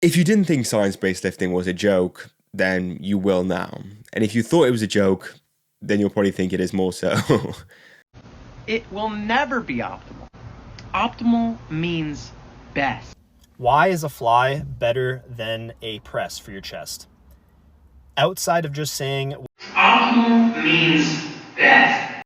If you didn't think science-based lifting was a joke, then you will now. And if you thought it was a joke, then you'll probably think it is more so. It will never be optimal. Optimal means best. Why is a fly better than a press for your chest? Outside of just saying Optimal means best.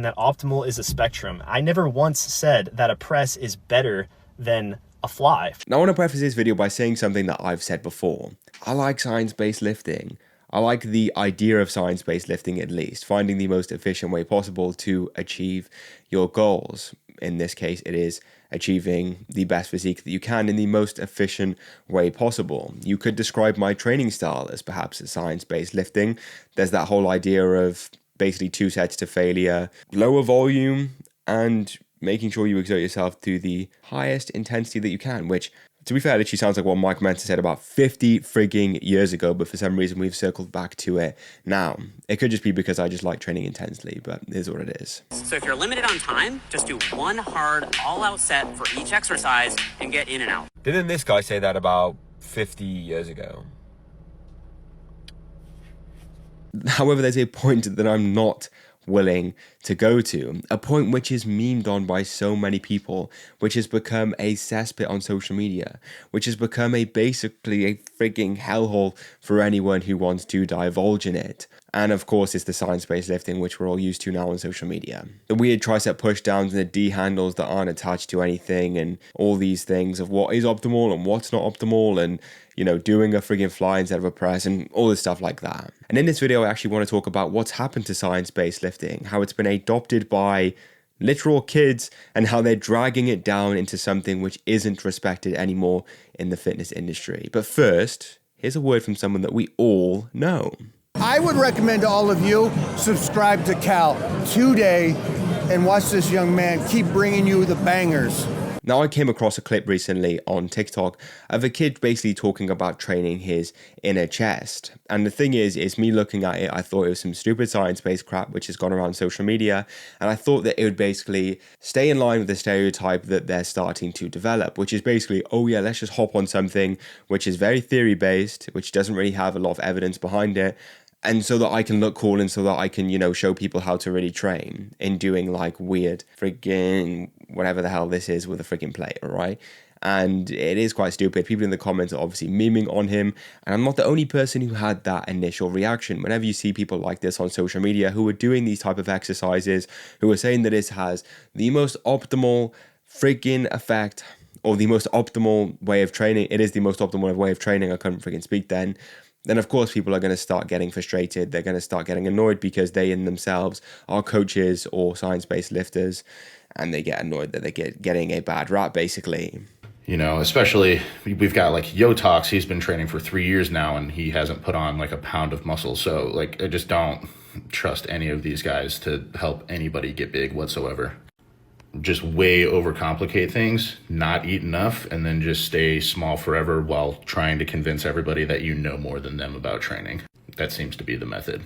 that optimal is a spectrum, I never once said that a press is better than a fly. Now I want to preface this video by saying something that I've said before. I like science-based lifting. I like the idea of science-based lifting, at least, finding the most efficient way possible to achieve your goals. In this case, it is achieving the best physique that you can in the most efficient way possible. You could describe my training style as perhaps a science-based lifting. There's that whole idea of basically 2 sets to failure, lower volume, and making sure you exert yourself to the highest intensity that you can, which, to be fair, literally sounds like what Mike Mensa said about 50 frigging years ago, but for some reason we've circled back to it now. It could just be because I just like training intensely, but it is what it is. So if you're limited on time, just do one hard, all-out set for each exercise and get in and out. Didn't this guy say that about 50 years ago? However, there's a point that I'm not willing to go to, a point which is memed on by so many people, which has become a cesspit on social media, which has become basically a frigging hellhole for anyone who wants to divulge in it. And of course, it's the science-based lifting, which we're all used to now on social media. The weird tricep pushdowns and the D handles that aren't attached to anything, and all these things of what is optimal and what's not optimal, and you know, doing a friggin' fly instead of a press, and all this stuff like that. And in this video, I actually want to talk about what's happened to science-based lifting, how it's been adopted by literal kids, and how they're dragging it down into something which isn't respected anymore in the fitness industry. But first, here's a word from someone that we all know. I would recommend to all of you, subscribe to Cal today and watch this young man keep bringing you the bangers. Now, I came across a clip recently on TikTok of a kid basically talking about training his inner chest. And the thing is me looking at it, I thought it was some stupid science-based crap which has gone around social media. And I thought that it would basically stay in line with the stereotype that they're starting to develop, which is basically, oh yeah, let's just hop on something which is very theory-based, which doesn't really have a lot of evidence behind it. And so that I can look cool, and so that I can, you know, show people how to really train in doing like weird friggin' whatever the hell this is with a friggin' plate, right? And it is quite stupid. People in the comments are obviously memeing on him. And I'm not the only person who had that initial reaction. Whenever you see people like this on social media who are doing these type of exercises, who are saying that this has the most optimal friggin' effect, or the most optimal way of training, it is the most optimal way of training, I couldn't friggin' speak then of course people are going to start getting frustrated. They're going to start getting annoyed because they in themselves are coaches or science-based lifters, and they get annoyed that they get getting a bad rap, basically. You know, especially we've got like Yotox, he's been training for 3 years now and he hasn't put on like a pound of muscle. So like, I just don't trust any of these guys to help anybody get big whatsoever. Just way overcomplicate things, not eat enough, and then just stay small forever while trying to convince everybody that you know more than them about training. That seems to be the method.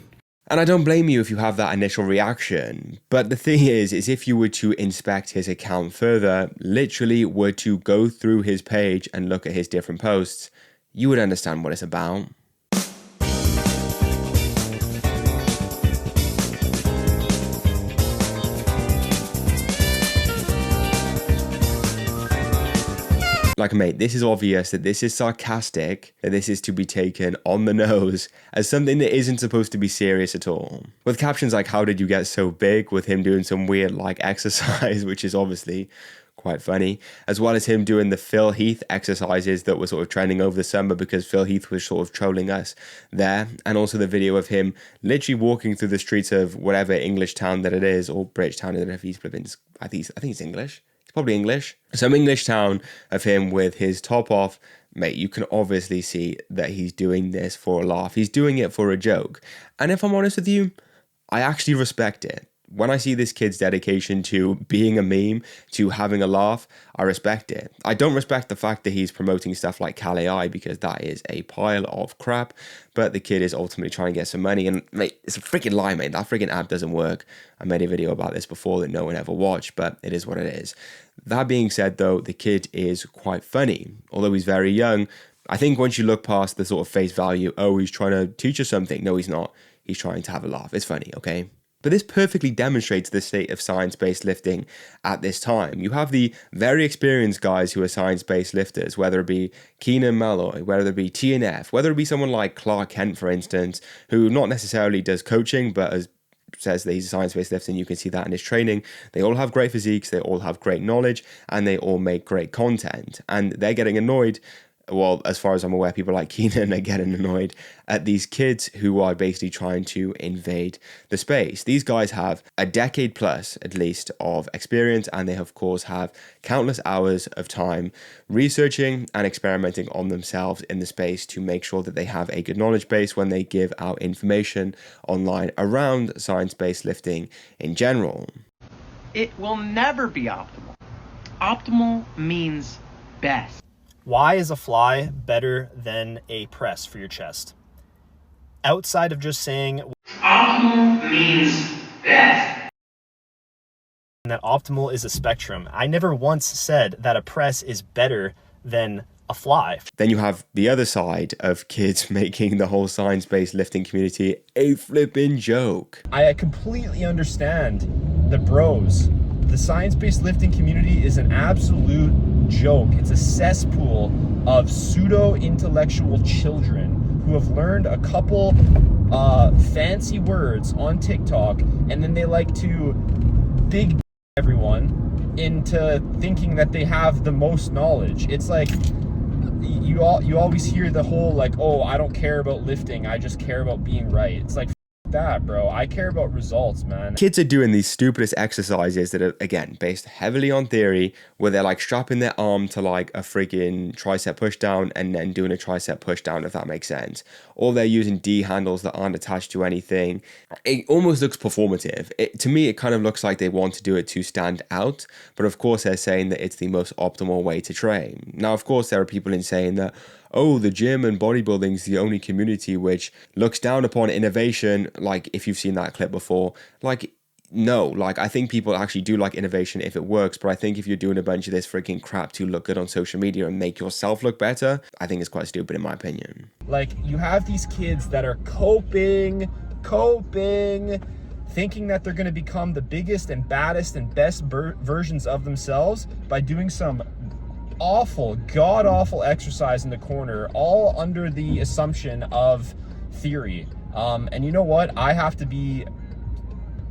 And I don't blame you if you have that initial reaction. But the thing is if you were to inspect his account further, literally were to go through his page and look at his different posts, you would understand what it's about. Like, mate, this is obvious that this is sarcastic, that this is to be taken on the nose as something that isn't supposed to be serious at all. With captions like, how did you get so big, with him doing some weird like exercise, which is obviously quite funny, as well as him doing the Phil Heath exercises that were sort of trending over the summer because Phil Heath was sort of trolling us there, and also the video of him literally walking through the streets of whatever English town that it is, or British town, I don't know if he's flipping, I think it's English. Probably English. Some English town of him with his top off. Mate, you can obviously see that he's doing this for a laugh. He's doing it for a joke. And if I'm honest with you, I actually respect it. when I see this kid's dedication to being a meme, to having a laugh, I respect it. I don't respect the fact that he's promoting stuff like Cal AI because that is a pile of crap, but the kid is ultimately trying to get some money. And mate, it's a freaking lie, mate. That freaking app doesn't work. I made a video about this before that no one ever watched, but it is what it is. That being said, though, the kid is quite funny. Although he's very young, I think once you look past the sort of face value, oh, he's trying to teach us something. No, he's not. He's trying to have a laugh. It's funny, okay? But this perfectly demonstrates the state of science-based lifting at this time. You have the very experienced guys who are science-based lifters, whether it be Keenan Malloy, whether it be TNF, whether it be someone like Clark Kent, for instance, who not necessarily does coaching, but says that he's a science-based lifter, and you can see that in his training. They all have great physiques, they all have great knowledge, and they all make great content. And they're getting annoyed. Well, as far as I'm aware, people like Keenan are getting annoyed at these kids who are basically trying to invade the space. These guys have a decade plus, at least, of experience, and they, of course, have countless hours of time researching and experimenting on themselves in the space to make sure that they have a good knowledge base when they give out information online around science-based lifting in general. It will never be optimal. Optimal means best. Why is a fly better than a press for your chest? Outside of just saying Optimal means best. that optimal is a spectrum, I never once said that a press is better than a fly. Then you have the other side of kids making the whole science-based lifting community a flipping joke. I completely understand the bros. The science-based lifting community is an absolute joke. It's a cesspool of pseudo-intellectual children who have learned a couple fancy words on TikTok, and then they like to big everyone into thinking that they have the most knowledge. It's like you always hear the whole like, oh, I don't care about lifting, I just care about being right. It's like, that, bro. I care about results, man. Kids are doing these stupidest exercises that are, again, based heavily on theory, where they're like strapping their arm to like a freaking tricep push down and then doing a tricep push down, if that makes sense. Or they're using D handles that aren't attached to anything. It almost looks performative. To me, it kind of looks like they want to do it to stand out, but of course they're saying that it's the most optimal way to train. Now, of course, there are people in saying that, oh, the gym and bodybuilding is the only community which looks down upon innovation. Like, if you've seen that clip before, like, no, like, I think people actually do like innovation if it works, but I think if you're doing a bunch of this freaking crap to look good on social media and make yourself look better, I think it's quite stupid in my opinion. Like, you have these kids that are coping, thinking that they're going to become the biggest and baddest and best versions of themselves by doing some awful, god-awful exercise in the corner, all under the assumption of theory. And you know what? I have to be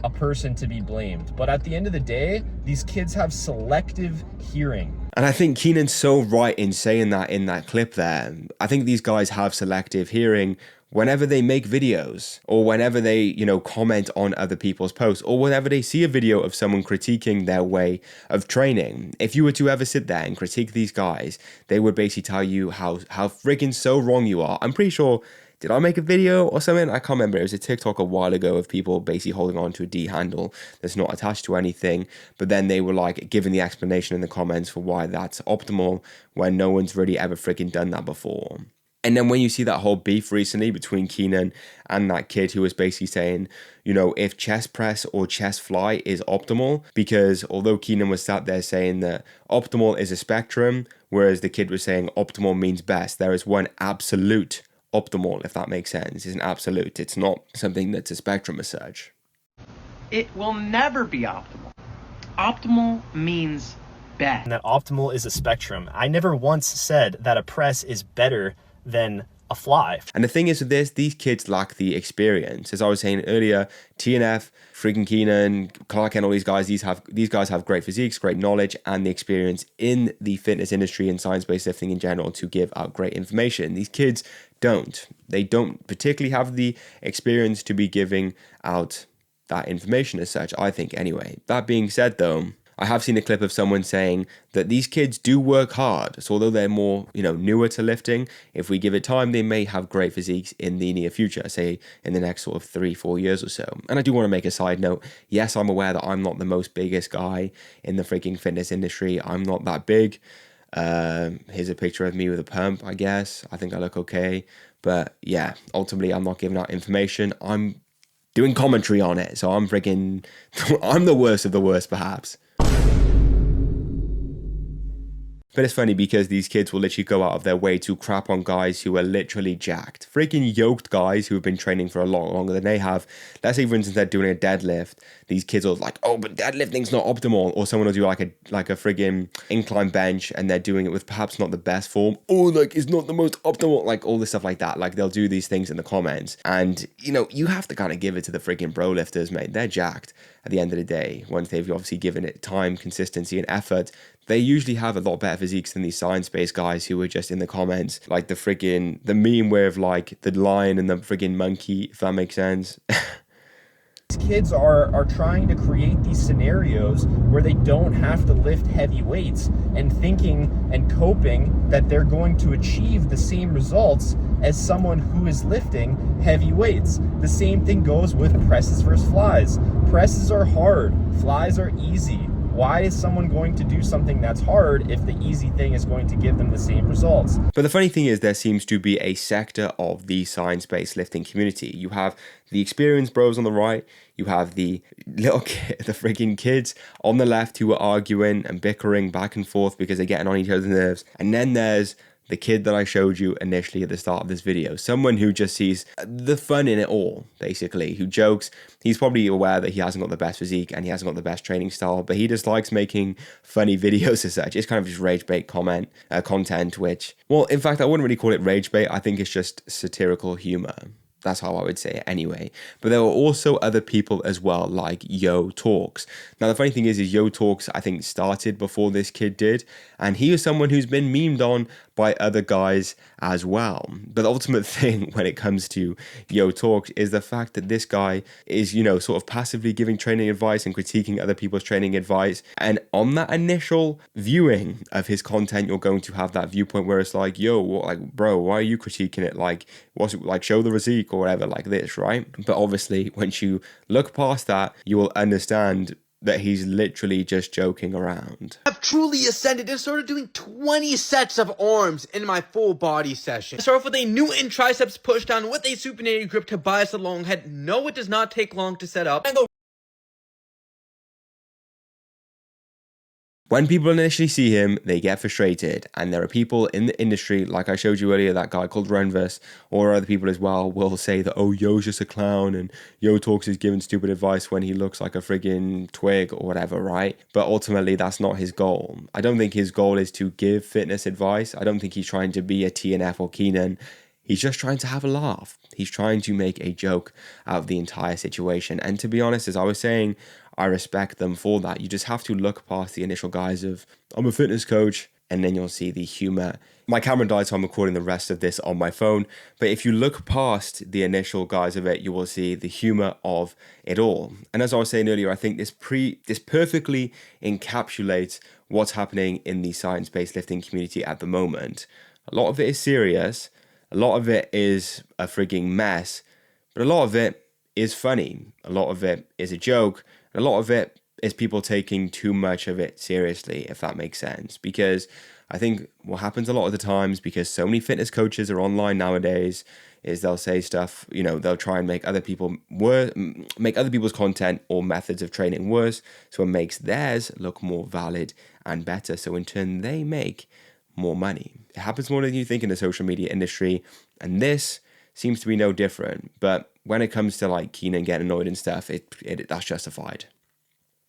a person to be blamed. But at the end of the day, these kids have selective hearing. And I think Keenan's so right in saying that in that clip there. I think these guys have selective hearing whenever they make videos, or whenever they, comment on other people's posts, or whenever they see a video of someone critiquing their way of training. If you were to ever sit there and critique these guys, they would basically tell you how friggin' so wrong you are. I'm pretty sure, did I make a video or something? I can't remember. It was a TikTok a while ago of people basically holding on to a D handle that's not attached to anything, but then they were like giving the explanation in the comments for why that's optimal when no one's really ever freaking done that before. And then when you see that whole beef recently between Keenan and that kid who was basically saying, if chest press or chest fly is optimal, because although Keenan was sat there saying that optimal is a spectrum, whereas the kid was saying optimal means best, there is one absolute optimal, if that makes sense. It's an absolute. It's not something that's a spectrum as such. It will never be optimal. Optimal means best. And that optimal is a spectrum. I never once said that a press is better than a fly. And the thing is with this, these kids lack the experience. As I was saying earlier, TNF, freaking Keenan, Clark and all these guys have great physiques, great knowledge, and the experience in the fitness industry and science-based lifting in general to give out great information. These kids don't. They don't particularly have the experience to be giving out that information as such, I think anyway. That being said though, I have seen a clip of someone saying that these kids do work hard. So although they're more, newer to lifting, if we give it time, they may have great physiques in the near future, say in the next sort of 3-4 years or so. And I do want to make a side note. Yes, I'm aware that I'm not the most biggest guy in the freaking fitness industry. I'm not that big. Here's a picture of me with a pump, I guess. I think I look okay. But yeah, ultimately, I'm not giving out information. I'm doing commentary on it. So I'm the worst of the worst, perhaps. But it's funny because these kids will literally go out of their way to crap on guys who are literally jacked. Freaking yoked guys who have been training for a lot longer than they have. Let's say, for instance, they're doing a deadlift. These kids are like, oh, but deadlifting's not optimal. Or someone will do like a friggin' incline bench and they're doing it with perhaps not the best form. Oh, like, it's not the most optimal. Like, all this stuff like that. Like, they'll do these things in the comments. And, you have to kind of give it to the friggin' bro lifters, mate. They're jacked at the end of the day. Once they've obviously given it time, consistency, and effort, they usually have a lot better physiques than these science-based guys who are just in the comments, like the meme with like the lion and the friggin' monkey, if that makes sense. These kids are trying to create these scenarios where they don't have to lift heavy weights and thinking and coping that they're going to achieve the same results as someone who is lifting heavy weights. The same thing goes with presses versus flies. Presses are hard, flies are easy. Why is someone going to do something that's hard if the easy thing is going to give them the same results? But the funny thing is, there seems to be a sector of the science-based lifting community. You have the experienced bros on the right, you have the freaking kids on the left who are arguing and bickering back and forth because they're getting on each other's nerves. And then there's the kid that I showed you initially at the start of this video. Someone who just sees the fun in it all, basically, who jokes. He's probably aware that he hasn't got the best physique and he hasn't got the best training style, but he just likes making funny videos as such. It's kind of just rage bait content, which, well, in fact, I wouldn't really call it rage bait. I think it's just satirical humor. That's how I would say it anyway. But there were also other people as well, like Yo Talks. Now, the funny thing is Yo Talks, I think, started before this kid did. And he is someone who's been memed on by other guys as well. But the ultimate thing when it comes to Yo Talks is the fact that this guy is, sort of passively giving training advice and critiquing other people's training advice. And on that initial viewing of his content, you're going to have that viewpoint where it's like, yo, bro, why are you critiquing it? Like, what's it like? Show the physique or whatever, like this, right? But obviously, once you look past that, you will understand that he's literally just joking around. I've truly ascended and started doing 20 sets of arms in my full body session. Start off with a Newton triceps push down with a supinated grip to bias the long head. No, it does not take long to set up. And go. When people initially see him, they get frustrated, and there are people in the industry, like I showed you earlier, that guy called Renvis, or other people as well, will say that, oh, Yo's just a clown, and Yo Talks is giving stupid advice when he looks like a friggin' twig or whatever, right? But ultimately, that's not his goal. I don't think his goal is to give fitness advice. I don't think he's trying to be a TNF or Keenan. He's just trying to have a laugh. He's trying to make a joke out of the entire situation. And to be honest, as I was saying, I respect them for that. You just have to look past the initial guise of, I'm a fitness coach, and then you'll see the humor. My camera died, so I'm recording the rest of this on my phone. But if you look past the initial guise of it, you will see the humor of it all. And as I was saying earlier, I think this perfectly encapsulates what's happening in the science-based lifting community at the moment. A lot of it is serious. A lot of it is a frigging mess. But a lot of it is funny. A lot of it is a joke. A lot of it is people taking too much of it seriously, if that makes sense. Because I think what happens a lot of the times, because so many fitness coaches are online nowadays, is they'll say stuff, they'll try and make other people's content or methods of training worse, so it makes theirs look more valid and better. So in turn, they make more money. It happens more than you think in the social media industry, and this seems to be no different. But when it comes to like Keenan getting annoyed and stuff, that's justified.